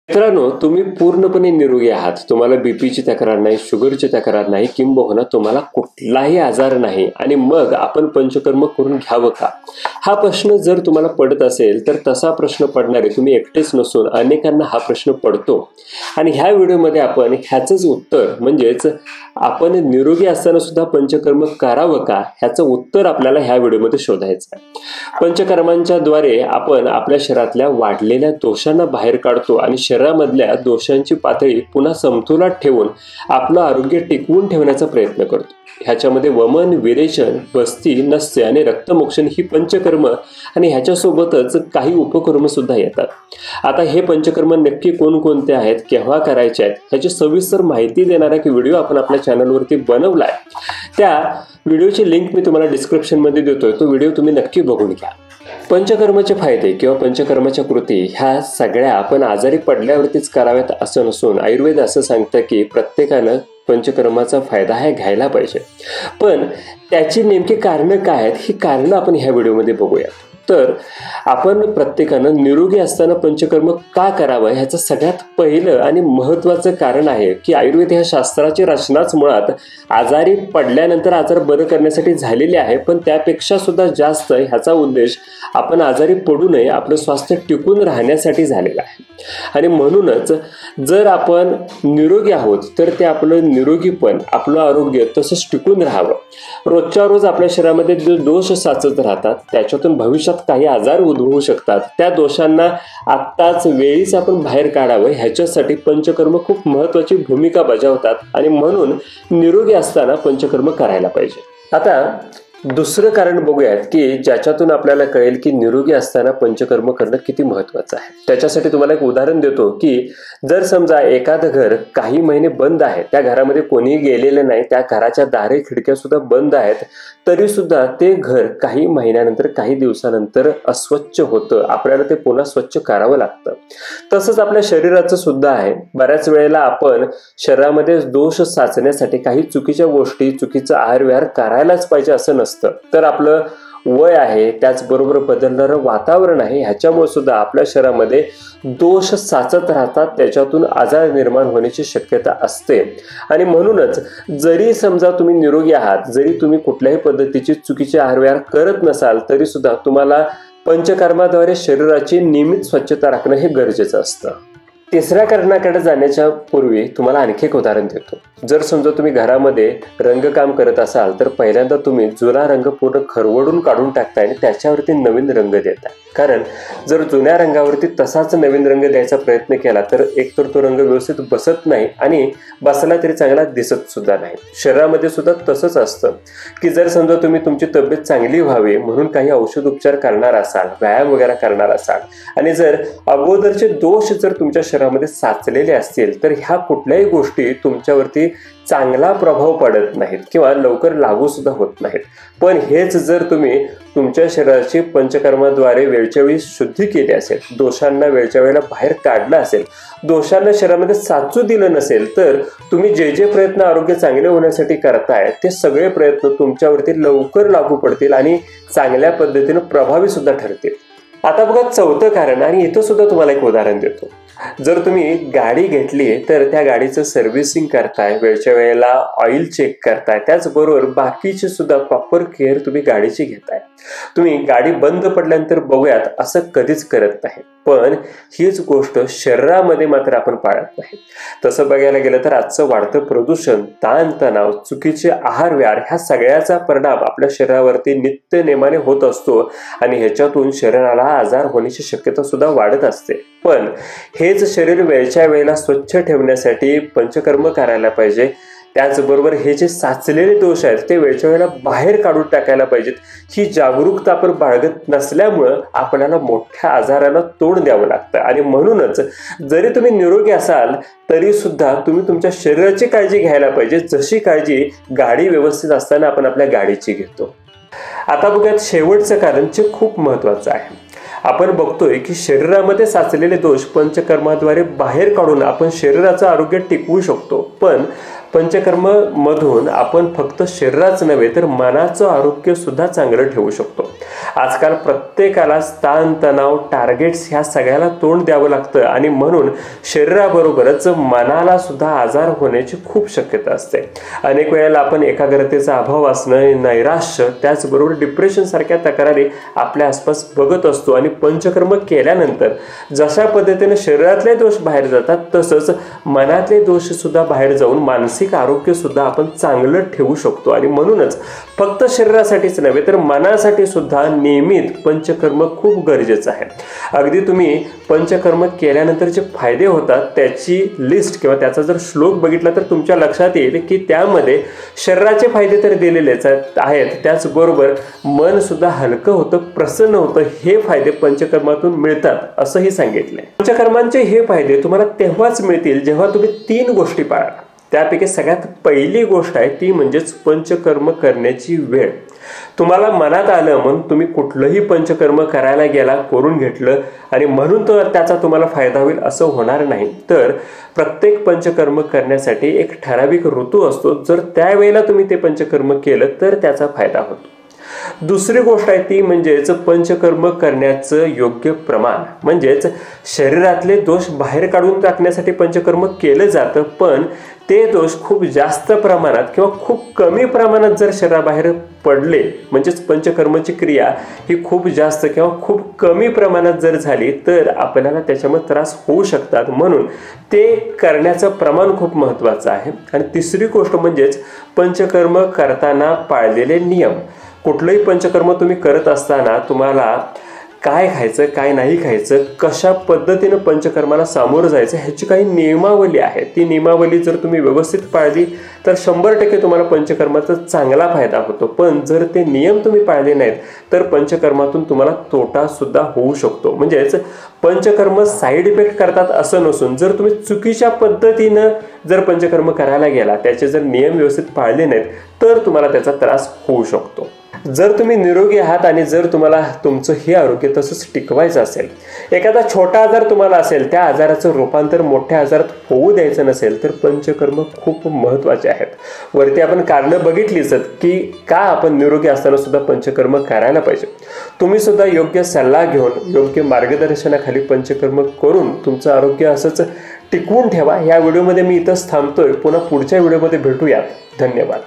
मित्रांनो, तुम्ही पूर्णपणे निरोगी आहात. तुम्हाला बीपीची तक्रार नाही, शुगरची तक्रार नाही, किंबहुना तुम्हाला कुठलाही आजार नाही आणि मग आपण पंचकर्म करून घ्यावं का? हा प्रश्न जर तुम्हाला पडत असेल तर तसा प्रश्न पडणारे तुम्ही एकटेच नसून अनेकांना हा प्रश्न पडतो. आणि ह्या व्हिडिओमध्ये आपण ह्याचंच उत्तर म्हणजेच आपण निरोगी असताना सुद्धा पंचकर्म करावं का ह्याचं उत्तर आपल्याला ह्या व्हिडिओमध्ये शोधायचं आहे. पंचकर्मांच्या द्वारे आपण आपल्या शरीरातल्या वाढलेल्या दोषांना बाहेर काढतो आणि शरीरामधल्या दोषांची पातळी पुन्हा समतोलात ठेवून आपलं आरोग्य टिकवून ठेवण्याचा प्रयत्न करतो. ह्याच्यामध्ये वमन, विरेचन, बस्ती, नस्य आणि रक्तमोक्षण ही पंचकर्म आणि ह्याच्यासोबतच काही उपकर्म सुद्धा येतात. आता हे पंचकर्म नक्की कोणकोणते आहेत, केव्हा करायचे आहेत ह्याची सविस्तर माहिती देणारा एक व्हिडिओ आपण आपल्या चॅनलवरती बनवलाय. त्या व्हिडिओची लिंक मी तुम्हाला डिस्क्रिप्शनमध्ये देतोय. तो व्हिडिओ तुम्ही नक्की बघून घ्या. पंचकर्माचे फायदे किंवा पंचकर्माच्या कृती ह्या सगळ्या आपण आजारी पडल्यावरतीच कराव्यात असं नसून आयुर्वेद असं सांगतं की प्रत्येकानं पंचकर्माचा फायदा हा घ्यायला पाहिजे. पण त्याची नेमकी कारणं काय आहेत ही कारणं आपण ह्या व्हिडिओमध्ये बघूया. तर आपण प्रत्येकानं निरोगी असताना पंचकर्म का करावं ह्याचं सगळ्यात पहिलं आणि महत्त्वाचं कारण आहे की आयुर्वेद ह्या शास्त्राची रचनाच मुळात आजारी पडल्यानंतर आजार बरं करण्यासाठी झालेली आहे. पण त्यापेक्षा सुद्धा जास्त ह्याचा उद्देश आपण आजारी पडू नये, आपलं स्वास्थ्य टिकून राहण्यासाठी झालेला आहे. आणि म्हणूनच जर आपण निरोगी आहोत तर ते आपलं निरोगीपण, आपलं आरोग्य तसंच टिकून राहावं. रोजच्या रोज आपल्या शरीरामध्ये जे दोष साचत राहतात त्याच्यातून भविष्यात काही आजार उद्भवू शकतात. त्या दोषांना आत्ताच वेळीच आपण बाहेर काढावं ह्याच्यासाठी पंचकर्म खूप महत्त्वाची भूमिका बजावतात आणि म्हणून निरोगी असताना पंचकर्म करायला पाहिजे. आता दुसरं कारण बघूयात की ज्याच्यातून आपल्याला कळेल की निरोगी असताना पंचकर्म करणं किती महत्त्वाचं आहे. त्याच्यासाठी तुम्हाला एक उदाहरण देतो की जर समजा एखादं घर काही महिने बंद आहे, त्या घरामध्ये कोणीही गेलेलं नाही, त्या घराच्या दारे खिडक्या सुद्धा बंद आहेत, तरी सुद्धा ते घर काही महिन्यानंतर, काही दिवसानंतर अस्वच्छ होतं. आपल्याला ते पुन्हा स्वच्छ करावं लागतं. तसंच आपल्या शरीराचं सुद्धा आहे. बऱ्याच वेळेला आपण शरीरामध्ये दोष साचण्यासाठी काही चुकीच्या गोष्टी, चुकीचा आहार-विहार करायलाच पाहिजे असं नसतं. तर आपलं वय आहे, त्याचबरोबर बदलणारं वातावरण आहे, ह्याच्यामुळे सुद्धा आपल्या शरीरामध्ये दोष साचत राहतात. त्याच्यातून आजार निर्माण होण्याची शक्यता असते. आणि म्हणूनच जरी समजा तुम्ही निरोगी आहात, जरी तुम्ही कुठल्याही पद्धतीची चुकीचे आहार-विहार करत नसाल तरी सुद्धा तुम्हाला पंचकर्माद्वारे शरीराची नियमित स्वच्छता राखणं हे गरजेचं असतं. तिसऱ्या कारणाकडे जाण्याच्या पूर्वी तुम्हाला आणखी एक उदाहरण देतो. जर समजा तुम्ही घरामध्ये रंगकाम करत असाल तर पहिल्यांदा तुम्ही जुना रंग पूर्ण खरवडून काढून टाकताय आणि त्याच्यावरती नवीन रंग देताय. कारण जर जुन्या रंगावरती तसाच नवीन रंग द्यायचा प्रयत्न केला तर एकतर तो रंग व्यवस्थित बसत नाही आणि बसला तरी चांगला दिसत सुद्धा नाही. शरीरामध्ये सुद्धा तसंच असतं की जर समजा तुम्ही तुमची तब्येत चांगली व्हावी म्हणून काही औषध उपचार करणार असाल, व्यायाम वगैरे करणार असाल आणि जर अगोदरचे दोष जर तुमच्या शरीरामध्ये साचलेले असतील तर ह्या कुठल्याही गोष्टी तुमच्यावरती चांगला प्रभाव पडत नाहीत किंवा लवकर लागू सुद्धा होत नाहीत. पण हेच जर तुम्ही तुमच्या शरीराची पंचकर्माद्वारे वेळच्या वेळी शुद्धी केली असेल, दोषांना वेळच्या वेळेला बाहेर काढलं असेल, दोषांना शरीरामध्ये साचू दिलं नसेल तर तुम्ही जे जे प्रयत्न आरोग्य चांगले होण्यासाठी करताय ते सगळे प्रयत्न तुमच्यावरती लवकर लागू पडतील आणि चांगल्या पद्धतीने प्रभावी सुद्धा ठरतील. आता बघा चौथं कारण, आणि इथं सुद्धा तुम्हाला एक उदाहरण देतो. जर तुम्ही गाडी घेतली तर त्या गाडीचं सर्व्हिसिंग करताय, वेळच्या वेळेला ऑइल चेक करताय, त्याचबरोबर बाकीची सुद्धा प्रॉपर केअर तुम्ही गाडीची घेताय. तुम्ही गाडी बंद पडल्यानंतर बघूयात असं कधीच करत नाही. पण हीच गोष्ट शरीरामध्ये मात्र आपण पाळत नाही. तसं बघायला गेलं तर आजचं वाढतं प्रदूषण, ताणतणाव, चुकीचे आहार-विहार ह्या सगळ्याचा परिणाम आपल्या शरीरावरती नित्य नेमाने होत असतो आणि ह्याच्यातून शरीराला आजार होण्याची शक्यता सुद्धा वाढत असते. पण हेच शरीर वेळच्या वेळेला स्वच्छ ठेवण्यासाठी पंचकर्म करायला पाहिजे. त्याचबरोबर हे जे साचलेले दोष आहेत ते वेळच्या वेळेला बाहेर काढून टाकायला पाहिजेत. ही जागरूकता आपण बाळगत नसल्यामुळं आपल्याला मोठ्या आजाराला तोंड द्यावं लागतं. आणि म्हणूनच जरी तुम्ही निरोगी असाल तरी सुद्धा तुम्ही तुमच्या शरीराची काळजी घ्यायला पाहिजे, जशी काळजी गाडी व्यवस्थित असताना आपण आपल्या गाडीची घेतो. आता बघूयात शेवटचं कारण जे खूप महत्त्वाचं आहे. आपण बघतोय की शरीरामध्ये साचलेले दोष पंचकर्माद्वारे बाहेर काढून आपण शरीराचं आरोग्य टिकवू शकतो. पण पंचकर्म मधून आपण फक्त शरीराचं नव्हे तर मनाचं आरोग्य सुद्धा चांगलं ठेवू शकतो. आजकाल प्रत्येकाला ताण तणाव टार्गेट्स ह्या सगळ्याला तोंड द्यावं लागतं आणि म्हणून शरीराबरोबरच मनाला सुद्धा आजार होण्याची खूप शक्यता असते. अनेक वेळेला आपण एकाग्रतेचा अभाव असणं, नैराश्य, त्याचबरोबर डिप्रेशन सारख्या तक्रारी आपल्या आसपास बघत असतो आणि पंचकर्म केल्यानंतर जशा पद्धतीने शरीरातले दोष बाहेर जातात तसंच मनातले दोष सुद्धा बाहेर जाऊन मानसिक आरोग्य सुद्धा आपण चांगलं ठेवू शकतो. आणि म्हणूनच फक्त शरीरासाठीच नव्हे तर मनासाठी सुद्धा नियमित पंचकर्म खूप गरजेचं आहे. अगदी तुम्ही पंचकर्म केल्यानंतर जे फायदे होतात त्याची लिस्ट किंवा त्याचा जर श्लोक बघितला तर तुमच्या लक्षात येईल की त्यामध्ये शरीराचे फायदे तर दिलेलेच आहेत, त्याचबरोबर मन सुद्धा हलकं होतं, प्रसन्न होतं. हे फायदे पंचकर्मातून मिळतात असंही सांगितलंय. पंचकर्मांचे हे फायदे तुम्हाला तेव्हाच मिळतील जेव्हा तुम्ही 3 गोष्टी पाळाल. त्यापैकी सगळ्यात पहिली गोष्ट आहे ती म्हणजेच पंचकर्म करण्याची वेळ. तुम्हाला मनात आलं म्हणून तुम्ही कुठलंही पंचकर्म करायला गेला, करून घेतलं आणि म्हणून त्याचा तुम्हाला फायदा होईल असं होणार नाही. तर प्रत्येक पंचकर्म करण्यासाठी एक ठराविक ऋतू असतो. जर त्यावेळेला तुम्ही ते पंचकर्म केलं तर त्याचा फायदा होतो. दुसरी गोष्ट आहे ती म्हणजेच पंचकर्म करण्याचं योग्य प्रमाण. म्हणजेच शरीरातले दोष बाहेर काढून टाकण्यासाठी पंचकर्म केलं जातं, पण ते दोष खूप जास्त प्रमाणात किंवा खूप कमी प्रमाणात जर शरीराबाहेर पडले, म्हणजेच पंचकर्माची क्रिया ही खूप जास्त किंवा खूप कमी प्रमाणात जर झाली तर आपल्याला त्याच्यामध्ये त्रास होऊ शकतात. म्हणून ते करण्याचं प्रमाण खूप महत्त्वाचं आहे. आणि तिसरी गोष्ट म्हणजेच पंचकर्म करताना पाळलेले नियम. कुठलंही पंचकर्म तुम्ही करत असताना तुम्हाला काय खायचं, काय नाही खायचं, कशा पद्धतीनं पंचकर्माला सामोरं जायचं ह्याची काही नियमावली आहे. ती नियमावली जर तुम्ही व्यवस्थित पाळली तर 100% तुम्हाला पंचकर्माचा चांगला फायदा होतो. पण जर ते नियम तुम्ही पाळले नाहीत तर पंचकर्मातून तुम्हाला तोटा सुद्धा होऊ शकतो. म्हणजेच पंचकर्म साईड इफेक्ट करतात असं नसून जर तुम्ही चुकीच्या पद्धतीनं जर पंचकर्म करायला गेला, त्याचे जर नियम व्यवस्थित पाळले नाहीत तर तुम्हाला त्याचा त्रास होऊ शकतो. जर तुम्ही निरोगी आहात आणि जर तुम्हाला तुमचं हे आरोग्य तसंच टिकवायचं असेल, एखादा छोटा आजार तुम्हाला असेल, त्या आजाराचं रूपांतर मोठ्या आजारात होऊ द्यायचं नसेल तर पंचकर्म खूप महत्त्वाचे आहेत. वरती आपण कारणं बघितलीच की का आपण निरोगी असताना सुद्धा पंचकर्म करायला पाहिजे. तुम्ही सुद्धा योग्य सल्ला घेऊन योग्य मार्गदर्शनाखाली पंचकर्म करून तुमचं आरोग्य असंच टिकवून ठेवा. या व्हिडिओमध्ये मी इथंच थांबतोय. पुन्हा पुढच्या व्हिडिओमध्ये भेटूयात. धन्यवाद.